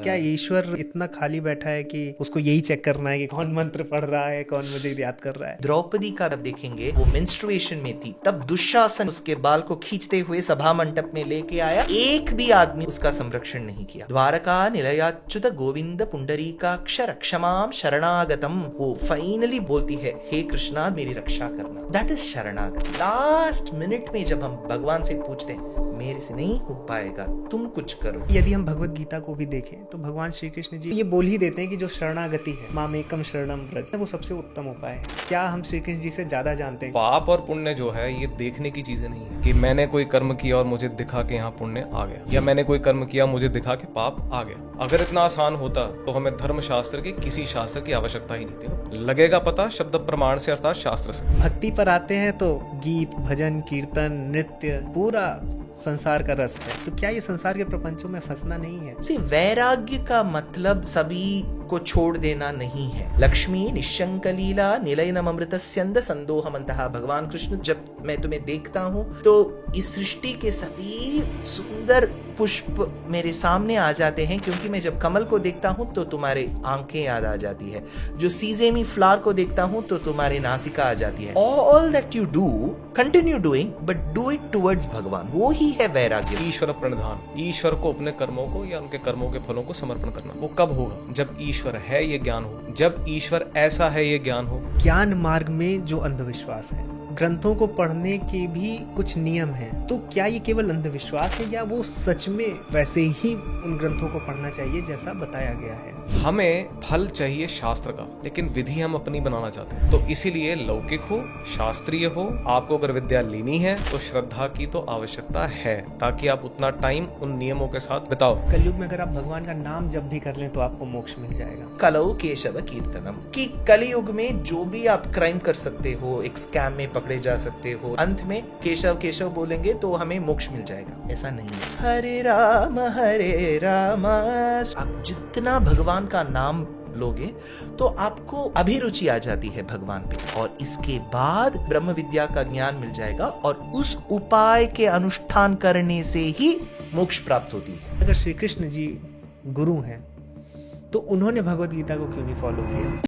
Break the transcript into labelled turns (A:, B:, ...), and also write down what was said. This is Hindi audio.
A: क्या ईश्वर इतना खाली बैठा है कि उसको यही चेक करना है कि कौन मंत्र पढ़ रहा है, कौन मुझे याद कर रहा है?
B: द्रौपदी का जब देखेंगे वो मेंस्ट्रुएशन में थी, तब दुशासन उसके बाल को खींचते हुए सभा मंडप में लेके आया, एक भी आदमी उसका संरक्षण नहीं किया। द्वारका निलयाच्युत गोविंद पुंडरीकाक्षर क्षमाम शरणागतम, वो फाइनली बोलती है हे कृष्णा मेरी रक्षा करना। दैट इज शरणागत। लास्ट मिनट में जब हम भगवान से पूछते हैं मेरे से नहीं हो पाएगा, तुम कुछ करो।
A: यदि हम भगवत गीता को भी देखें तो भगवान श्री कृष्ण जी ये बोल ही देते हैं कि जो शरणागति है, मामेकम शरणम व्रज, वो सबसे उत्तम उपाय है। क्या हम श्री कृष्ण जी से ज्यादा जानते हैं?
C: पाप और पुण्य जो है ये देखने की चीजें नहीं है कि मैंने कोई कर्म किया और मुझे दिखा के यहाँ पुण्य आ गया, या मैंने कोई कर्म किया मुझे दिखा के पाप आ गया। अगर इतना आसान होता तो हमें धर्म शास्त्र की किसी शास्त्र की आवश्यकता ही नहीं थी। लगेगा पता शब्द प्रमाण से अर्थात शास्त्र से।
A: भक्ति पर आते हैं तो गीत, भजन, कीर्तन, नृत्य, पूरा संसार का रस है। तो क्या ये संसार के प्रपंचों में फंसना नहीं है?
B: वैराग्य का मतलब सभी को छोड़ देना नहीं है। लक्ष्मी निशंक लीला निलयनम अमृतस्यंद संदोहमंतः। भगवान कृष्ण जब मैं तुम्हें देखता हूँ तो इस सृष्टि के सभी सुंदर पुष्प मेरे सामने आ जाते हैं, क्योंकि मैं जब कमल को देखता हूँ तो तुम्हारे आंखें याद आ जाती है, जो सीजेमी फ्लावर को देखता हूँ तो तुम्हारे नासिका आ जाती है। All that you do continue doing but do it towards भगवान, वो ही है वैराग्य।
C: ईश्वर प्रणिधान, ईश्वर को अपने कर्मों को या उनके कर्मों के फलों को समर्पण करना। वो कब होगा? जब ईश्वर है ये ज्ञान हो, जब ईश्वर ऐसा है ये ज्ञान हो।
A: ज्ञान मार्ग में जो अंधविश्वास है, ग्रंथों को पढ़ने के भी कुछ नियम हैं, तो क्या ये केवल अंधविश्वास है या वो सच में वैसे ही उन ग्रंथों को पढ़ना चाहिए जैसा बताया गया है?
C: हमें फल चाहिए शास्त्र का, लेकिन विधि हम अपनी बनाना चाहते हैं। तो इसीलिए लौकिक हो, शास्त्रीय हो। आपको अगर विद्या लेनी है तो श्रद्धा की तो आवश्यकता है, ताकि आप उतना टाइम उन नियमों के साथ बिताओ।
A: कलयुग में अगर आप भगवान का नाम जब भी कर लें तो आपको मोक्ष मिल जाएगा।
B: कलौ केशव कीर्तनम, कि कलयुग में जो भी आप क्राइम कर सकते हो, एक स्कैम में पकड़े जा सकते हो, अंत में केशव केशव बोलेंगे तो हमें मोक्ष मिल जाएगा। ऐसा नहीं है। हरे राम। आप जितना भगवान का नाम लोगे तो आपको अभिरुचि आ जाती है भगवान पे, और इसके बाद ब्रह्म विद्या का ज्ञान मिल जाएगा, और उस उपाय के अनुष्ठान करने से ही मोक्ष प्राप्त होती है।
A: अगर श्री कृष्ण जी गुरु हैं तो उन्होंने भगवत गीता को क्यों नहीं फॉलो किया?